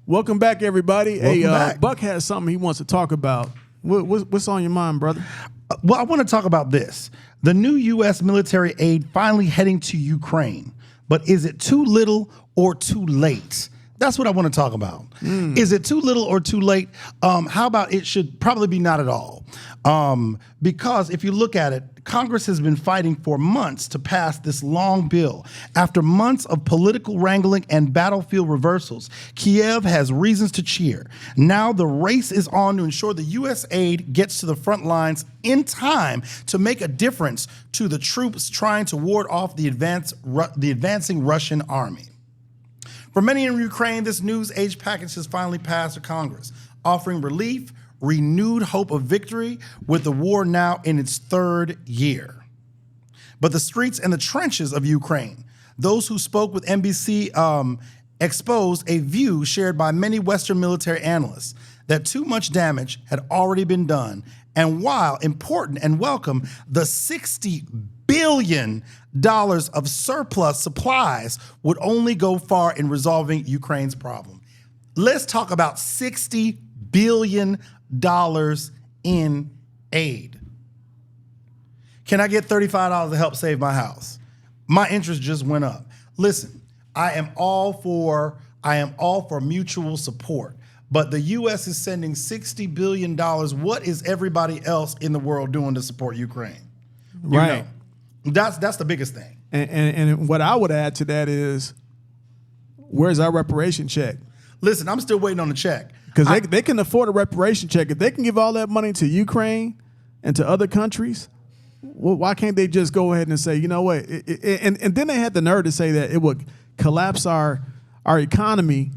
Welcome back, everybody. Welcome back. Buck has something he wants to talk about. What's on your mind, brother? Well, I want to talk about this. The new U.S. military aid finally heading to Ukraine. But is it too little or too late? That's what I want to talk about. Is it too little or too late? How about it should probably be not at all? Because if you look at it, Congress has been fighting for months to pass this long bill. After months of political wrangling and battlefield reversals, Kiev has reasons to cheer. Now the race is on to ensure the U.S. aid gets to the front lines in time to make a difference to the troops trying to ward off the advancing Russian army. For many in Ukraine, this news aid package has finally passed to Congress, offering relief, renewed hope of victory, with the war now in its third year. But the streets and the trenches of Ukraine, those who spoke with NBC exposed a view shared by many Western military analysts that too much damage had already been done. And while important and welcome, the $60 billion of surplus supplies would only go far in resolving Ukraine's problem. Let's talk about $60 billion in aid. Can I get $35 to help save my house? My interest just went up. Listen, I am all for mutual support. But the U.S. is sending $60 billion. What is everybody else in the world doing to support Ukraine? Right. That's the biggest thing. And what I would add to that is, where's our reparation check? Listen, I'm still waiting on the check. Because they can afford a reparation check. If they can give all that money to Ukraine and to other countries, well, why can't they just go ahead and say, you know what? And then they had the nerve to say that it would collapse our economy.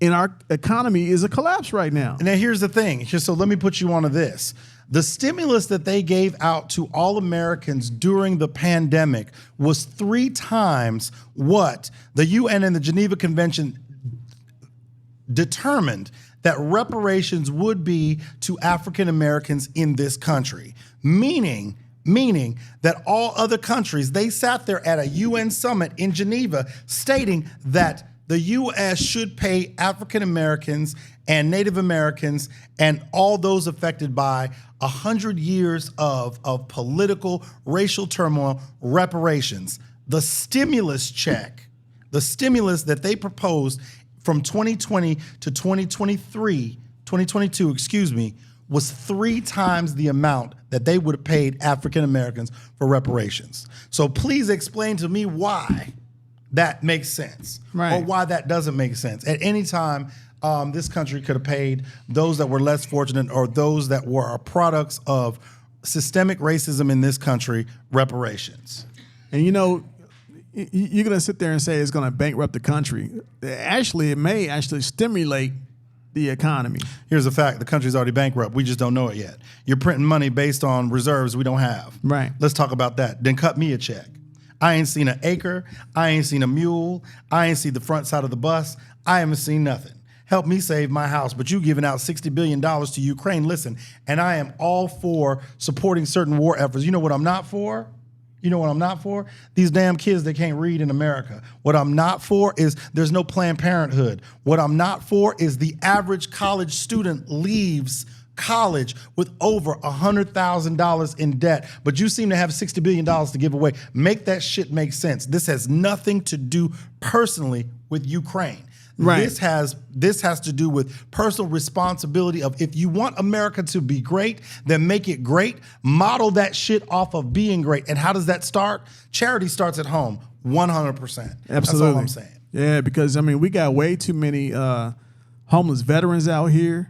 And our economy is a collapse right now. And now here's the thing. So let me put you onto this. The stimulus that they gave out to all Americans during the pandemic was 3 times what the UN and the Geneva Convention determined that reparations would be to African Americans in this country. Meaning that all other countries, they sat there at a UN summit in Geneva stating that the U.S. should pay African Americans and Native Americans and all those affected by 100 years of political, racial turmoil reparations. The stimulus check, the stimulus that they proposed from 2020 to 2022, was 3 times the amount that they would have paid African Americans for reparations. So please explain to me why that makes sense, right, or why that doesn't make sense. At any time, this country could have paid those that were less fortunate or those that were products of systemic racism in this country reparations. And you're going to sit there and say it's going to bankrupt the country. Actually, it may actually stimulate the economy. Here's the fact. The country's already bankrupt. We just don't know it yet. You're printing money based on reserves we don't have. Right. Let's talk about that. Then cut me a check. I ain't seen an acre. I ain't seen a mule. I ain't seen the front side of the bus. I haven't seen nothing. Help me save my house. But you giving out $60 billion to Ukraine. Listen, and I am all for supporting certain war efforts. You know what I'm not for? You know what I'm not for? These damn kids that can't read in America. What I'm not for is there's no Planned Parenthood. What I'm not for is the average college student leaves college with over $100,000 in debt, but you seem to have $60 billion to give away. Make that shit make sense. This has nothing to do personally with Ukraine. Right. This has to do with personal responsibility of, if you want America to be great, then make it great. Model that shit off of being great. And how does that start? Charity starts at home, 100%. Absolutely. That's all I'm saying. Yeah, because we got way too many homeless veterans out here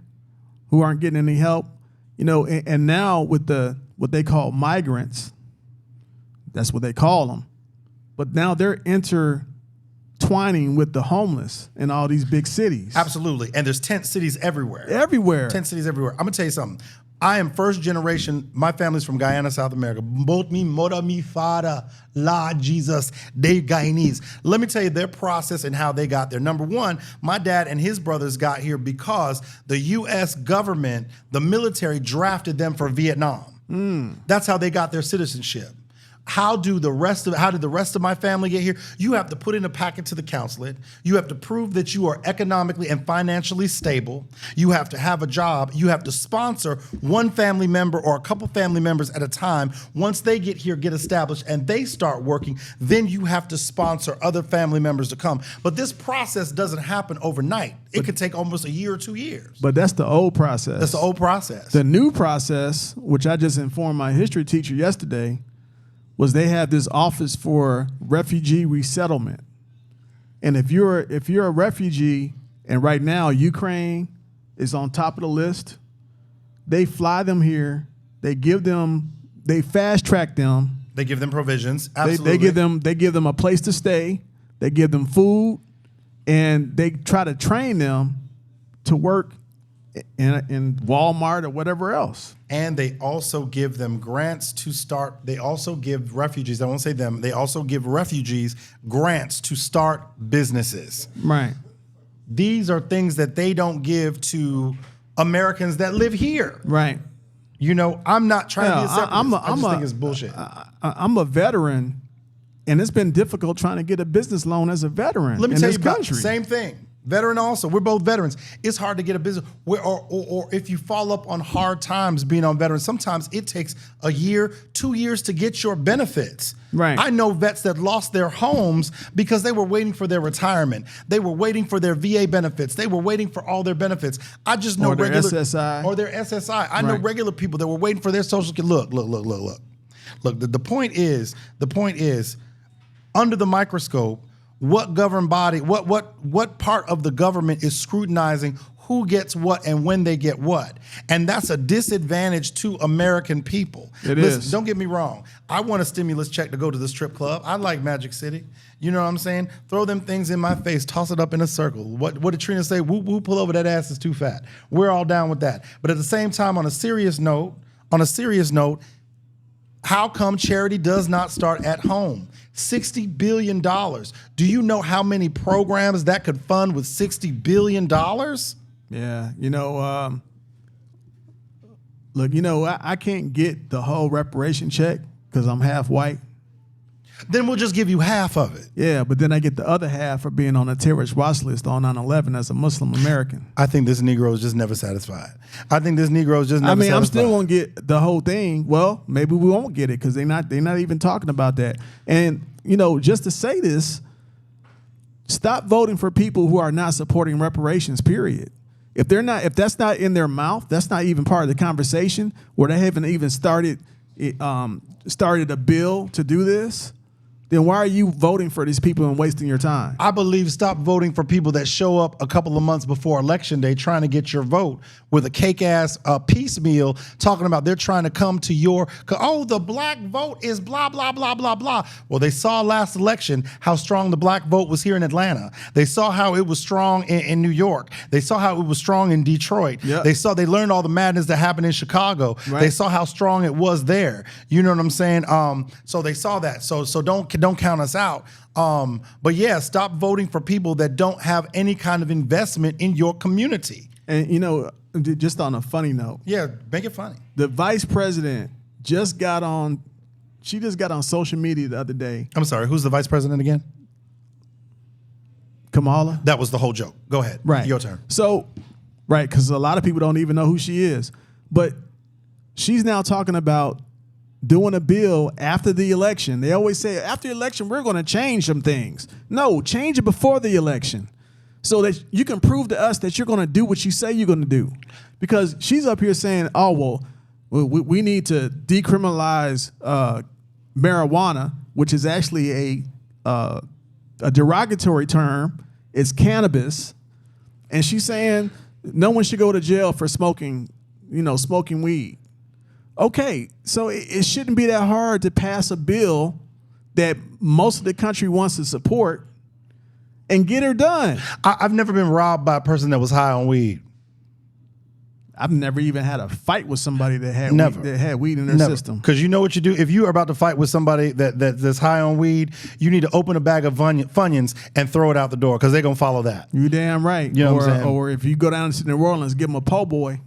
who aren't getting any help, and now with what they call migrants, that's what they call them. But now they're intertwining with the homeless in all these big cities. Absolutely. And there's tent cities everywhere. Tent cities everywhere. I'm going to tell you something. I am first generation. My family's from Guyana, South America. Both me, mother, me, father, Lord Jesus, they Guyanese. Let me tell you their process and how they got there. Number one, my dad and his brothers got here because the U.S. government, the military, drafted them for Vietnam. That's how they got their citizenship. How did the rest of my family get here? You have to put in a packet to the consulate. You have to prove that you are economically and financially stable. You have to have a job. You have to sponsor one family member or a couple family members at a time. Once they get here, get established, and they start working, then you have to sponsor other family members to come. But this process doesn't happen overnight. It could take almost a year or 2 years. But that's the old process. That's the old process. The new process, which I just informed my history teacher yesterday, was they have this office for refugee resettlement. And if you're a refugee, and right now Ukraine is on top of the list, they fly them here, they fast track them. They give them provisions. Absolutely. They give them a place to stay, they give them food, and they try to train them to work in Walmart or whatever else. And they also give them grants to start. They also give refugees, I won't say them, they also give refugees grants to start businesses. Right. These are things that they don't give to Americans that live here. Right. You know, I'm not trying to be a separatist. I just think it's bullshit. I'm a veteran, and it's been difficult trying to get a business loan as a veteran. Let me in tell this you about country. Same thing. Veteran also. We're both veterans. It's hard to get a business. Or if you fall up on hard times being on veterans, sometimes it takes a year, 2 years to get your benefits. Right. I know vets that lost their homes because they were waiting for their retirement. They were waiting for their VA benefits. They were waiting for all their benefits. I just know Or their regular SSI. Or their SSI. I know Right. regular people that were waiting for their social security. Look, the point is, under the microscope, what government body, what part of the government is scrutinizing who gets what and when they get what? And that's a disadvantage to American people. It Listen, is. don't get me wrong. I want a stimulus check to go to the strip club. I like Magic City. You know what I'm saying? Throw them things in my face, toss it up in a circle. What did Trina say? Whoop, whoop, pull over, that ass is too fat. We're all down with that. But at the same time, on a serious note, how come charity does not start at home? $60 billion. Do you know how many programs that could fund with $60 billion? Yeah, look, I can't get the whole reparation check because I'm half white. Then we'll just give you half of it. Yeah, but then I get the other half for being on a terrorist watch list on 9/11 as a Muslim American. I think this Negro is just never satisfied. I'm still gonna get the whole thing. Well, maybe we won't get it because they're not even talking about that. And just to say this, stop voting for people who are not supporting reparations. Period. If that's not in their mouth, that's not even part of the conversation, or they haven't even started a bill to do this, then why are you voting for these people and wasting your time? I believe stop voting for people that show up a couple of months before Election Day trying to get your vote with a cake-ass piecemeal talking about they're trying to come to the black vote is blah, blah, blah, blah, blah. Well, they saw last election how strong the black vote was here in Atlanta. They saw how it was strong in New York. They saw how it was strong in Detroit. Yep. They learned all the madness that happened in Chicago. Right. They saw how strong it was there. You know what I'm saying? So they saw that. So don't count us out. But yeah, stop voting for people that don't have any kind of investment in your community. And just on a funny note, Yeah, make it funny. the vice president just got on social media the other day. I'm sorry, who's the vice president again? Kamala. That was the whole joke. Go ahead. Right. Your turn. So, right, because a lot of people don't even know who she is. But she's now talking about doing a bill after the election. They always say, after the election, we're going to change some things. No, change it before the election so that you can prove to us that you're going to do what you say you're going to do. Because she's up here saying, we need to decriminalize marijuana, which is actually a derogatory term. It's cannabis. And she's saying no one should go to jail for smoking weed. Okay, so it shouldn't be that hard to pass a bill that most of the country wants to support and get her done. I've never been robbed by a person that was high on weed. I've never even had a fight with somebody that had weed in their system. Because you know what you do? If you are about to fight with somebody that's high on weed, you need to open a bag of Funyuns and throw it out the door because they're going to follow that. You damn right. You know what I'm saying? Or if you go down to New Orleans, give them a po' boy.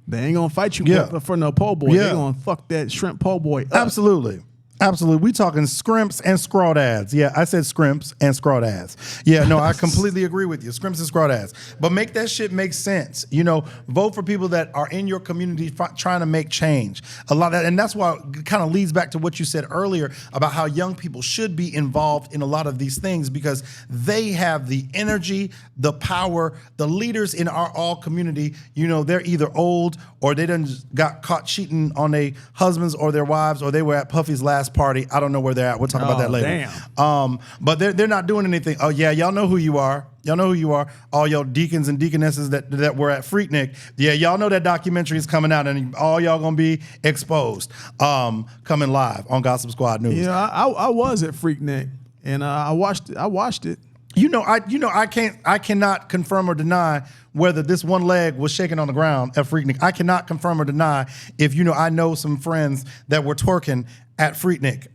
They ain't going to fight you for no po' boy. Yeah. They're going to fuck that shrimp po' boy up. Absolutely. Absolutely. We talking scrimps and scrawdads. Yeah, I said scrimps and scrawdads. Yeah, no, I completely agree with you. Scrimps and scrawdads. But make that shit make sense. You know, vote for people that are in your community trying to make change. A lot of that, and that's why it kind of leads back to what you said earlier about how young people should be involved in a lot of these things because they have the energy, the power, the leaders in our all community. You know, they're either old or they done got caught cheating on their husbands or their wives, or they were at Puffy's last party. I don't know where they're at. We'll talk about that later. Damn. But they're not doing anything. Oh yeah, y'all know who you are. Y'all know who you are. All y'all deacons and deaconesses that were at Freaknik. Yeah, y'all know that documentary is coming out, and all y'all gonna be exposed. Coming live on Gossip Squad News. Yeah, I was at Freaknik, and I watched it. I cannot confirm or deny whether this one leg was shaking on the ground at Freaknik. I cannot confirm or deny if I know some friends that were twerking at Freaknik.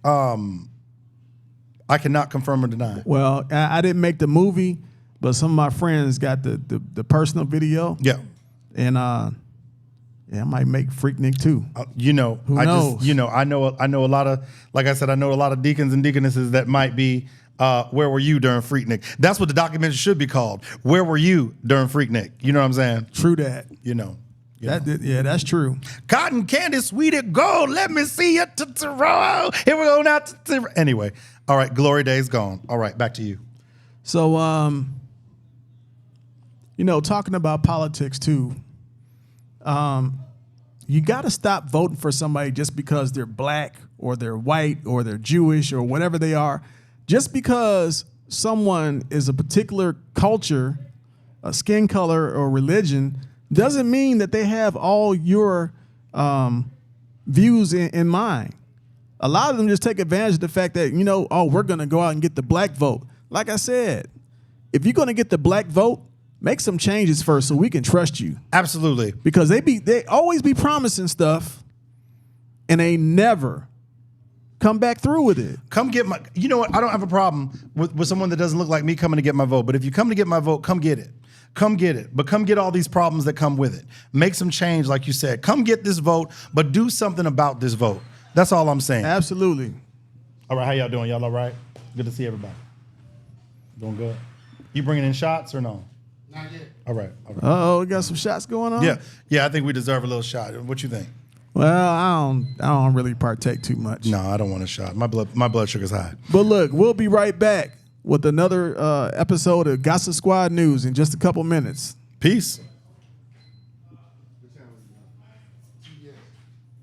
I cannot confirm or deny. Well, I didn't make the movie, but some of my friends got the personal video. Yeah. And I might make Freaknik too. Who knows? I know a lot of, like I said, I know a lot of deacons and deaconesses that might be where were you during Freaknik? That's what the documentary should be called. Where were you during Freaknik? You know what I'm saying? True that. That's true. Cotton candy, sweetie gold. Let me see you to Toronto. Here we go now. Anyway, all right. Glory days gone. All right, back to you. So, talking about politics too. You got to stop voting for somebody just because they're black or they're white or they're Jewish or whatever they are. Just because someone is a particular culture, a skin color, or religion doesn't mean that they have all your views in mind. A lot of them just take advantage of the fact that, we're going to go out and get the black vote. Like I said, if you're going to get the black vote, make some changes first so we can trust you. Absolutely. Because they always be promising stuff and they never come back through with it. Come get my, you know what? I don't have a problem with someone that doesn't look like me coming to get my vote. But if you come to get my vote, come get it. Come get it. But come get all these problems that come with it. Make some change, like you said. Come get this vote, but do something about this vote. That's all I'm saying. Absolutely. All right, how y'all doing? Y'all all right? Good to see everybody. Doing good. You bringing in shots or no? Not yet. All right. Uh-oh, we got some shots going on? Yeah, I think we deserve a little shot. What you think? Well, I don't really partake too much. No, I don't want a shot. My blood sugar's high. But look, we'll be right back with another episode of Gossip Squad News in just a couple minutes. Peace.